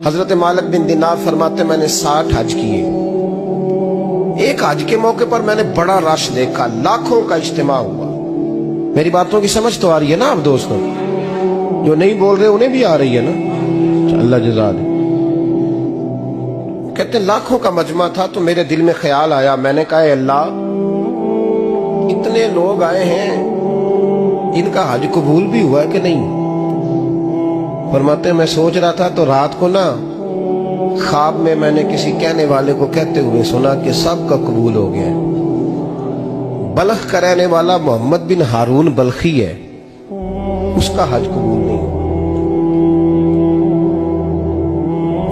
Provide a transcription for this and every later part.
حضرت مالک بن دینار فرماتے میں نے 60 حج کیے. ایک حج کے موقع پر میں نے بڑا رش دیکھا, لاکھوں کا اجتماع ہوا. میری باتوں کی سمجھ تو آ رہی ہے نا آپ دوستوں؟ جو نہیں بول رہے انہیں بھی آ رہی ہے نا؟ اللہ جزا دے. کہتے لاکھوں کا مجمع تھا تو میرے دل میں خیال آیا, میں نے کہا اے اللہ, اتنے لوگ آئے ہیں, ان کا حج قبول بھی ہوا ہے کہ نہیں؟ فرماتے ہیں میں سوچ رہا تھا تو رات کو نا خواب میں نے کسی کہنے والے کو کہتے ہوئے سنا کہ سب کا قبول ہو گیا ہے. بلخ کا رہنے والا محمد بن ہارون بلخی ہے, اس کا حج قبول نہیں.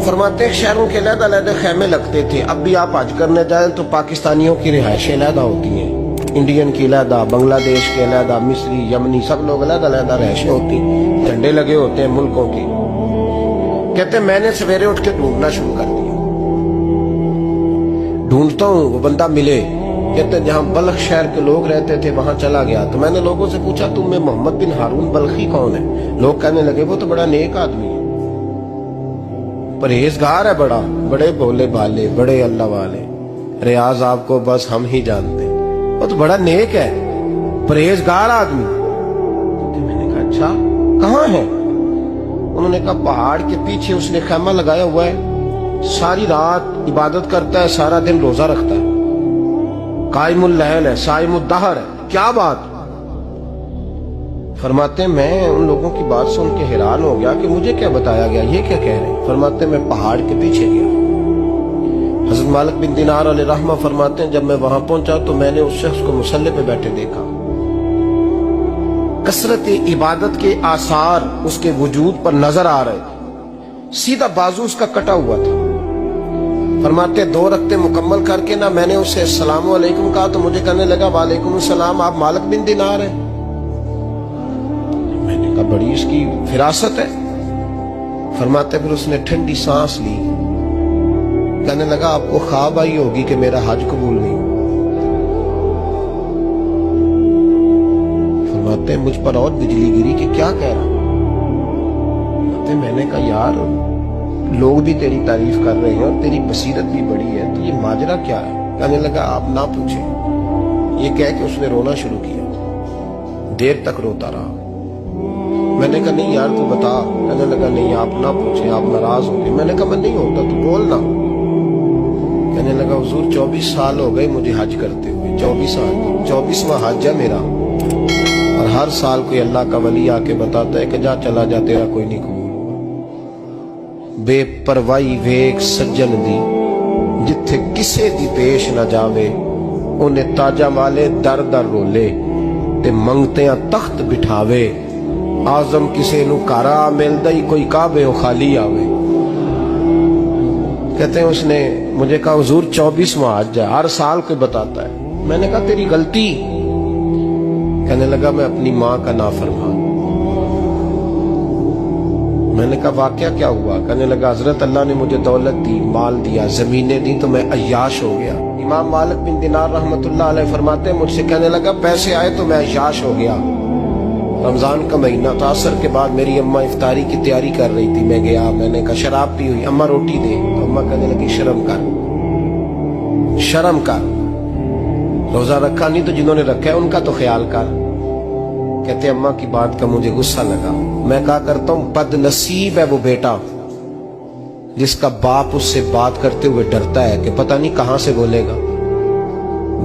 فرماتے ہیں شہروں کے علیحدہ علیحدہ خیمے لگتے تھے. اب بھی آپ حج کرنے جائیں تو پاکستانیوں کی رہائشیں علیحدہ ہوتی ہیں, انڈین کی علیحدہ, بنگلہ دیش کے علیحدہ, مصری, یمنی, سب لوگ علیحدہ علیحدہ رہائشیں ہوتی ہیں, جھنڈے لگے ہوتے ہیں ملکوں کی. کہتے ہیں میں نے سویرے اٹھ کے ڈھونڈنا شروع کر دیا, ڈھونڈتا ہوں وہ بندہ ملے. کہتے ہیں جہاں بلخ شہر کے لوگ رہتے تھے وہاں چلا گیا تو میں نے لوگوں سے پوچھا تم میں محمد بن ہارون بلخی کون ہے؟ لوگ کہنے لگے وہ تو بڑا نیک آدمی ہے, پرہیزگار ہے, بڑے بولے بالے, بڑے اللہ والے, ریاض آپ کو بس ہم ہی جانتے, وہ تو بڑا نیک ہے, پرہیزگار آدمی. میں نے کہا اچھا کہاں ہے؟ انہوں نے کہا پہاڑ کے پیچھے اس نے خیمہ لگایا ہوا ہے, ساری رات عبادت کرتا ہے, سارا دن روزہ رکھتا ہے, قائم اللیل ہے, صائم الدہر ہے. کیا بات؟ فرماتے ہیں میں ان لوگوں کی بات سن کے حیران ہو گیا کہ مجھے کیا بتایا گیا, یہ کیا کہہ رہے ہیں؟ فرماتے ہیں میں پہاڑ کے پیچھے گیا. حضرت مالک بن دینار علیہ رحمہ فرماتے ہیں جب میں وہاں پہنچا تو میں نے اس شخص کو مصلی پہ بیٹھے دیکھا. کثرت عبادت کے آثار اس کے وجود پر نظر آ رہے تھے, سیدھا بازو اس کا کٹا ہوا تھا. فرماتے 2 رکعتیں مکمل کر کے نا میں نے اسے السلام علیکم کہا تو مجھے کہنے لگا وعلیکم السلام, آپ مالک بن دینار ہیں؟ میں نے کہا بڑی اس کی فراست ہے. فرماتے پھر اس نے ٹھنڈی سانس لی, کہنے لگا آپ کو خواب آئی ہوگی کہ میرا حج قبول نہیں. فرماتے ہیں مجھ پر اور بجلی گری کہ کیا کہہ رہا. میں نے کہا یار لوگ بھی تیری تعریف کر رہے ہیں اور تیری بصیرت بھی بڑی ہے, تو یہ ماجرا کیا ہے؟ کہنے لگا آپ نہ پوچھیں. یہ کہہ کے اس نے رونا شروع کیا, دیر تک روتا رہا. میں نے کہا نہیں یار تو بتا. کہنے لگا نہیں آپ نہ پوچھیں, آپ ناراض ہو گئے. میں نے کہا میں نہیں ہوتا, تو بولنا. کہنے لگا حضور 24 سال ہو گئے مجھے حج کرتے ہوئے, 24 سال, 24واں حج ہے میرا, اور ہر سال کوئی اللہ کا ولی آ کے بتاتا ہے کہ جا چلا جا تیرا کوئی نہیں قبول. بے پروائی ویک سجن دی جتھے کسے دی پیش نہ جاوے, انہیں تاجہ والے در در رولے تے منگتیاں تخت بٹھاوے, آزم کسے نو کارا ملدا ہی کوئی کعبے و خالی آوے. کہتے ہیں اس نے مجھے کہا حضور 24واں حج ہے, ہر سال کوئی بتاتا ہے. میں نے کہا تیری غلطی. کہنے لگا میں اپنی ماں کا نافرمان. میں نے کہا واقعہ کیا ہوا؟ کہنے لگا حضرت اللہ نے مجھے دولت دی, مال دیا, زمینیں دی تو میں عیاش ہو گیا. امام مالک بن دینار رحمت اللہ علیہ فرماتے ہیں مجھ سے کہنے لگا پیسے آئے تو میں عیاش ہو گیا. رمضان کا مہینہ تھا, عصر کے بعد میری اماں افطاری کی تیاری کر رہی تھی, میں گیا, میں نے کہا شراب پی ہوئی, اماں روٹی دے. تو اماں کہنے لگی شرم کر, شرم کر, روزہ رکھا نہیں تو جنہوں نے رکھا ہے ان کا تو خیال کر. کہتے اماں کی بات کا مجھے غصہ لگا. میں کہا کرتا ہوں بد نصیب ہے وہ بیٹا جس کا باپ اس سے بات کرتے ہوئے ڈرتا ہے کہ پتہ نہیں کہاں سے بولے گا.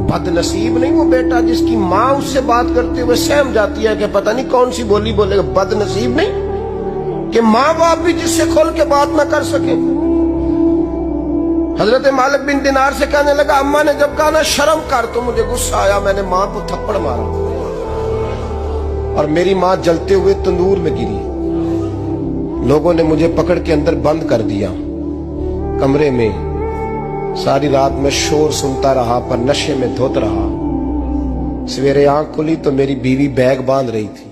بد نصیب نہیں وہ بیٹا جس کی ماں اس سے بات کرتے ہوئے سہم جاتی ہے کہ پتہ نہیں کون سی بولی بولے گا. بد نصیب نہیں کہ ماں باپ بھی جس سے کھول کے بات نہ کر سکے. حضرت مالک بن دینار سے کہنے لگا اماں نے جب کہا نا شرم کر تو مجھے غصہ آیا, میں نے ماں کو تھپڑ مارا اور میری ماں جلتے ہوئے تندور میں گری. لوگوں نے مجھے پکڑ کے اندر بند کر دیا کمرے میں. ساری رات میں شور سنتا رہا پر نشے میں دھوت رہا. سویرے آنکھ کھلی تو میری بیوی بیگ باندھ رہی تھی.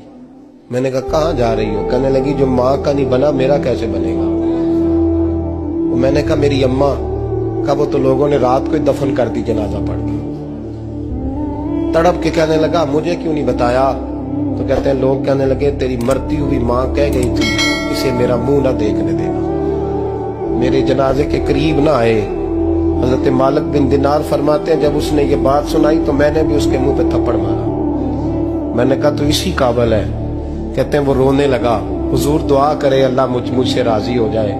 میں نے کہا کہاں جا رہی ہو؟ کہنے لگی جو ماں کا نہیں بنا میرا کیسے بنے گا. میں نے کہا میری اماں کا وہ تو لوگوں نے رات کو ہی دفن کر دی جنازہ پڑھ کے. تڑپ کے کہنے لگا مجھے کیوں نہیں بتایا؟ تو کہتے ہیں لوگ کہنے لگے تیری مرتی ہوئی ماں کہہ گئی تھی اسے میرا منہ نہ دیکھنے دینا. میرے جنازے کے قریب نہ آئے. حضرت مالک بن دینار فرماتے ہیں جب اس نے یہ بات سنائی تو میں نے بھی اس کے منہ پہ تھپڑ مارا. میں نے کہا تو اسی قابل ہے. کہتے ہیں وہ رونے لگا, حضور دعا کرے اللہ مجھ سے راضی ہو جائے.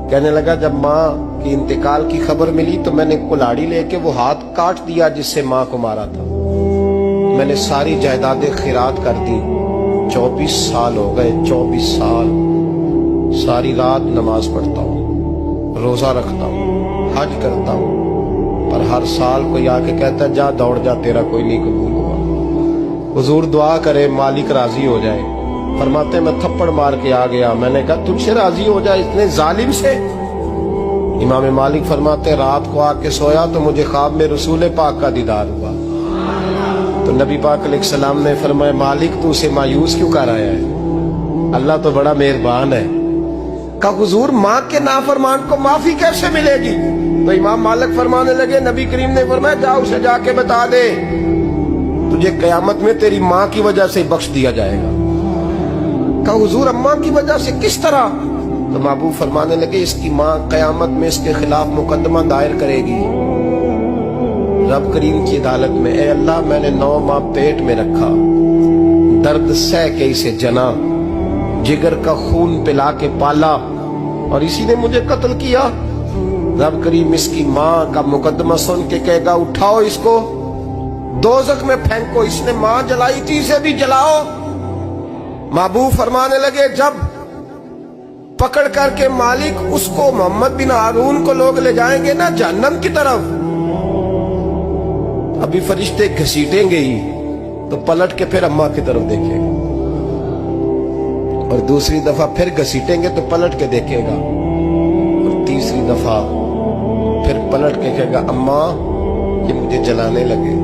کہنے لگا جب ماں کی انتقال کی خبر ملی تو میں نے کلاڑی لے کے وہ ہاتھ کاٹ دیا جس سے ماں کو مارا تھا. میں نے ساری جائیدادیں خیرات کر دی. 24 سال ہو گئے, 24 سال. ساری رات نماز پڑھتا ہوں, روزہ رکھتا ہوں, حج کرتا ہوں, پر ہر سال کوئی آ کے کہتا ہے جا دوڑ جا تیرا کوئی نہیں قبول ہوا. حضور دعا کرے مالک راضی ہو جائے. فرماتے میں تھپڑ مار کے آ گیا. میں نے کہا تجھ سے راضی ہو جائے اتنے ظالم سے. امام مالک فرماتے رات کو آ کے سویا تو مجھے خواب میں رسول پاک کا دیدار ہوا. تو نبی پاک علیہ السلام نے فرمایا مالک تو اسے مایوس کیوں کر آیا ہے, اللہ تو بڑا مہربان ہے. کہا حضور ماں کے نافرمان کو معافی کیسے ملے گی؟ تو امام مالک فرمانے لگے نبی کریم نے فرمایا جا اسے جا کے بتا دے تجھے قیامت میں تیری ماں کی وجہ سے بخش دیا جائے گا. کہا حضور اماں کی وجہ سے کس طرح؟ تو محبوب فرمانے لگے اس کی ماں قیامت میں اس کے خلاف مقدمہ دائر کرے گی رب کریم کی عدالت میں, اے اللہ میں نے 9 ماہ پیٹ میں رکھا, درد سہ کے اسے جنا, جگر کا خون پلا کے پالا, اور اسی نے مجھے قتل کیا. رب کریم اس کی ماں کا مقدمہ سن کے کہے گا اٹھاؤ اس کو دوزخ میں پھینکو, اس نے ماں جلائی تھی اسے بھی جلاؤ. محبوب فرمانے لگے جب پکڑ کر کے مالک اس کو محمد بن ہارون کو لوگ لے جائیں گے نا جہنم کی طرف, ابھی فرشتے گھسیٹیں گے ہی تو پلٹ کے پھر اماں کی طرف دیکھے گا, اور دوسری دفعہ پھر گھسیٹیں گے تو پلٹ کے دیکھے گا, اور تیسری دفعہ پھر پلٹ کے کہے گا اماں یہ مجھے جلانے لگے,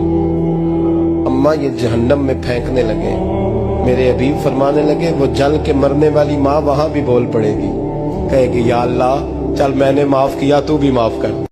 اماں یہ جہنم میں پھینکنے لگے. میرے حبیب فرمانے لگے وہ جل کے مرنے والی ماں وہاں بھی بول پڑے گی, کہے گی یا اللہ چل میں نے معاف کیا تو بھی معاف کر.